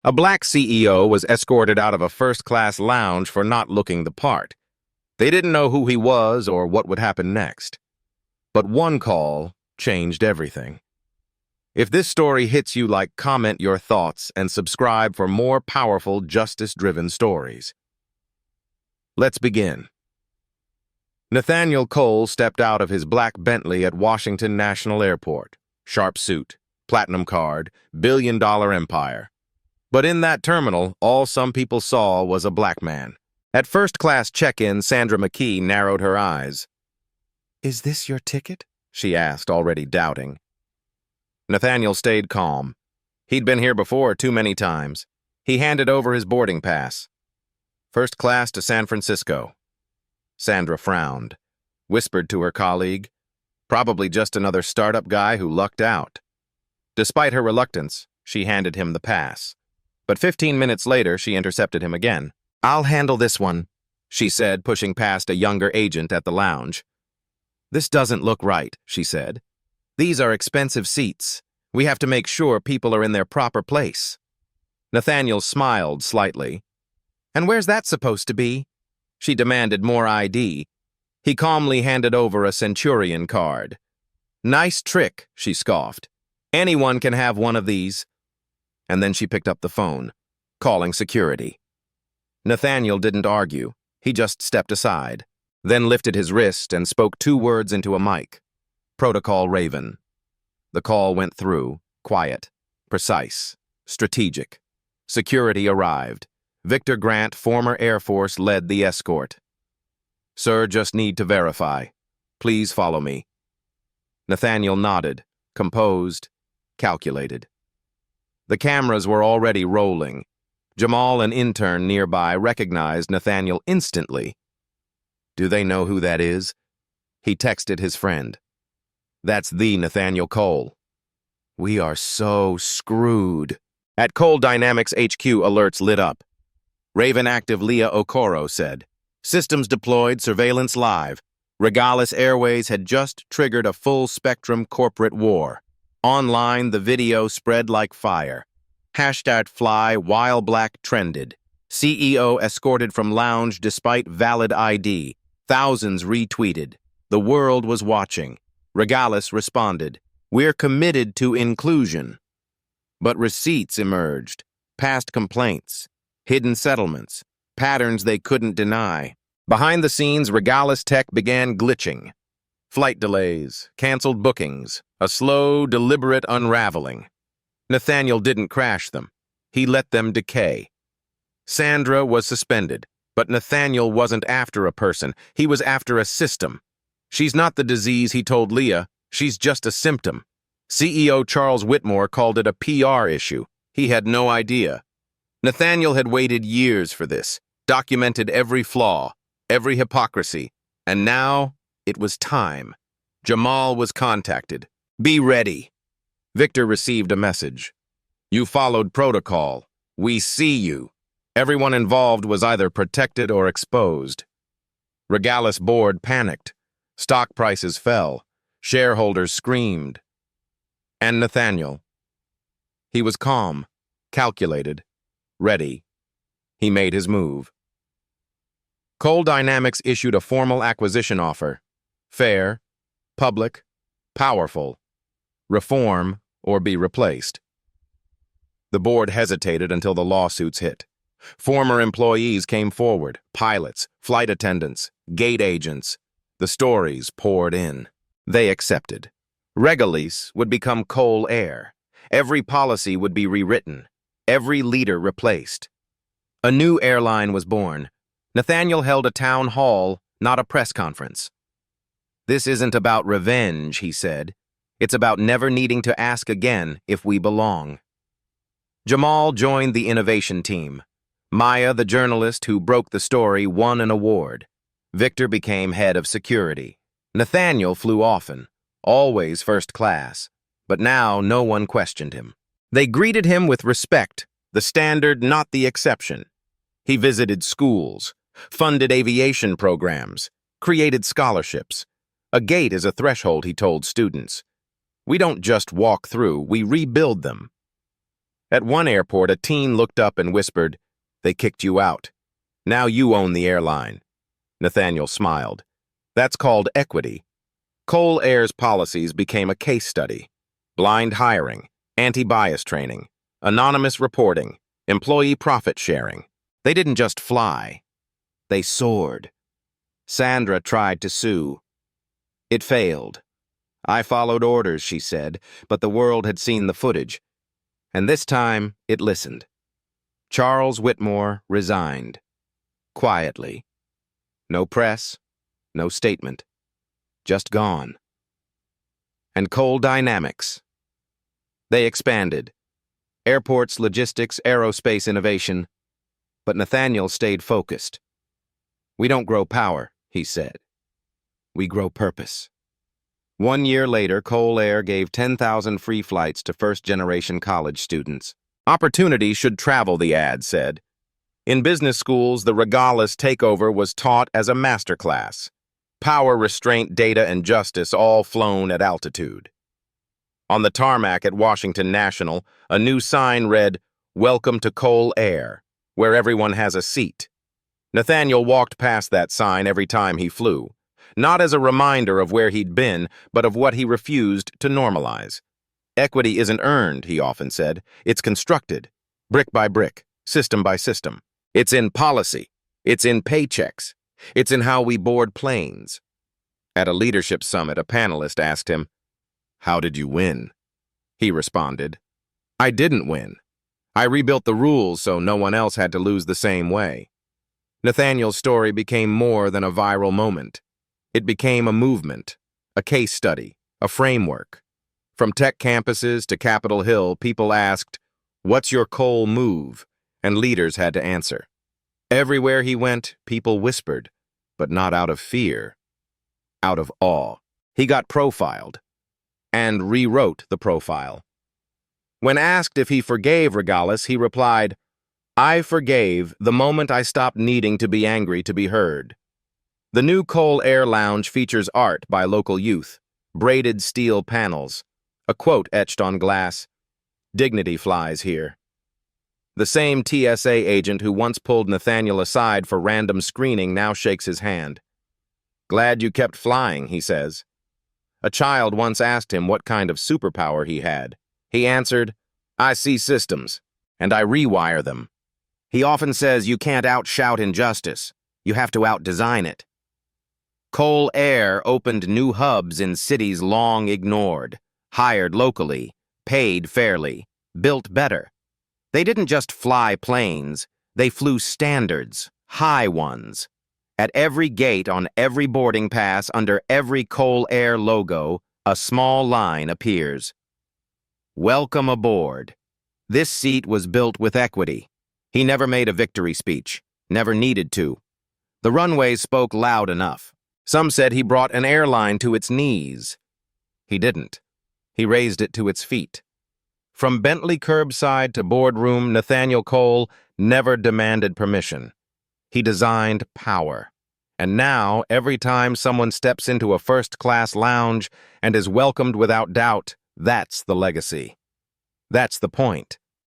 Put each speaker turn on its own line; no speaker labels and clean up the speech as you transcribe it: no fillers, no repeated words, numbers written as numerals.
A black CEO was escorted out of a first-class lounge for not looking the part. They didn't know who he was or what would happen next. But one call changed everything. If this story hits you, comment your thoughts and subscribe for more powerful, justice-driven stories. Let's begin. Nathaniel Cole stepped out of his black Bentley at Washington National Airport. Sharp suit, platinum card, billion-dollar empire. But in that terminal, all some people saw was a black man. At first-class check-in, Sandra McKee narrowed her eyes. "Is this your ticket?" she asked, already doubting. Nathaniel stayed calm. He'd been here before too many times. He handed over his boarding pass. "First class to San Francisco." Sandra frowned, whispered to her colleague, "Probably just another startup guy who lucked out." Despite her reluctance, she handed him the pass. But 15 minutes later, she intercepted him again. "I'll handle this one," she said, pushing past a younger agent at the lounge. "This doesn't look right," she said. "These are expensive seats. We have to make sure people are in their proper place." Nathaniel smiled slightly. "And where's that supposed to be?" She demanded more ID. He calmly handed over a Centurion card. "Nice trick," she scoffed. "Anyone can have one of these." And then she picked up the phone, calling security. Nathaniel didn't argue. He just stepped aside, then lifted his wrist and spoke 2 words into a mic. "Protocol Raven." The call went through, quiet, precise, strategic. Security arrived. Victor Grant, former Air Force, led the escort. "Sir, just need to verify. Please follow me." Nathaniel nodded, composed, calculated. The cameras were already rolling. Jamal, an intern nearby, recognized Nathaniel instantly. "Do they know who that is?" He texted his friend. "That's the Nathaniel Cole." "We are so screwed." At Cole Dynamics HQ, alerts lit up. Raven active Leah Okoro said, "Systems deployed, surveillance live. Regalis Airways had just triggered a full-spectrum corporate war. Online, the video spread like fire. #fly while black trended. CEO escorted from lounge despite valid ID. Thousands retweeted. The world was watching. Regalis responded, "We're committed to inclusion." But receipts emerged, past complaints, hidden settlements, patterns they couldn't deny. Behind the scenes, Regalis tech began glitching. Flight delays, canceled bookings, a slow, deliberate unraveling. Nathaniel didn't crash them. He let them decay. Sandra was suspended, but Nathaniel wasn't after a person. He was after a system. "She's not the disease," he told Leah. "She's just a symptom." CEO Charles Whitmore called it a PR issue. He had no idea. Nathaniel had waited years for this, documented every flaw, every hypocrisy, and now it was time. Jamal was contacted. "Be ready." Victor received a message. "You followed protocol. We see you." Everyone involved was either protected or exposed. Regalis board panicked. Stock prices fell. Shareholders screamed. And Nathaniel. He was calm, calculated, ready. He made his move. Cole Dynamics issued a formal acquisition offer. Fair, public, powerful. Reform or be replaced. The board hesitated until the lawsuits hit. Former employees came forward, pilots, flight attendants, gate agents. The stories poured in. They accepted. Regalis would become Cole Air. Every policy would be rewritten. Every leader replaced. A new airline was born. Nathaniel held a town hall, not a press conference. "This isn't about revenge," he said. "It's about never needing to ask again if we belong." Jamal joined the innovation team. Maya, the journalist who broke the story, won an award. Victor became head of security. Nathaniel flew often, always first class, but now no one questioned him. They greeted him with respect, the standard, not the exception. He visited schools, funded aviation programs, created scholarships. "A gate is a threshold," he told students. "We don't just walk through, we rebuild them." At one airport, a teen looked up and whispered, "They kicked you out. Now you own the airline." Nathaniel smiled. "That's called equity." Cole Air's policies became a case study. Blind hiring, anti-bias training, anonymous reporting, employee profit sharing. They didn't just fly. They soared. Sandra tried to sue. It failed. "I followed orders," she said, but the world had seen the footage. And this time, it listened. Charles Whitmore resigned. Quietly. No press, no statement. Just gone. And Cole Dynamics. They expanded. Airports, logistics, aerospace innovation. But Nathaniel stayed focused. "We don't grow power," he said. "We grow purpose." 1 year later, Cole Air gave 10,000 free flights to first-generation college students. Opportunity should travel, the ad said. In business schools, the Regalis takeover was taught as a masterclass. Power, restraint, data, and justice all flown at altitude. On the tarmac at Washington National, a new sign read, "Welcome to Cole Air, where everyone has a seat." Nathaniel walked past that sign every time he flew, not as a reminder of where he'd been, but of what he refused to normalize. Equity isn't earned, he often said. It's constructed, brick by brick, system by system. It's in policy. It's in paychecks. It's in how we board planes. At a leadership summit, a panelist asked him, "How did you win?" He responded, "I didn't win. I rebuilt the rules so no one else had to lose the same way." Nathaniel's story became more than a viral moment. It became a movement, a case study, a framework. From tech campuses to Capitol Hill, people asked, "What's your Cole move?" And leaders had to answer. Everywhere he went, people whispered, but not out of fear, out of awe. He got profiled and rewrote the profile. When asked if he forgave Regalis, he replied, "I forgave the moment I stopped needing to be angry to be heard." The new Cole Air Lounge features art by local youth, braided steel panels, a quote etched on glass, "Dignity flies here." The same TSA agent who once pulled Nathaniel aside for random screening now shakes his hand. "Glad you kept flying," he says. A child once asked him what kind of superpower he had. He answered, "I see systems, and I rewire them." He often says you can't outshout injustice. You have to outdesign it. Cole Air opened new hubs in cities long ignored, hired locally, paid fairly, built better. They didn't just fly planes, they flew standards, high ones. At every gate, on every boarding pass, under every Cole Air logo, a small line appears. "Welcome aboard." This seat was built with equity. He never made a victory speech, never needed to. The runways spoke loud enough. Some said he brought an airline to its knees. He didn't. He raised it to its feet. From Bentley curbside to boardroom, Nathaniel Cole never demanded permission. He designed power. And now, every time someone steps into a first-class lounge and is welcomed without doubt, that's the legacy. That's the point.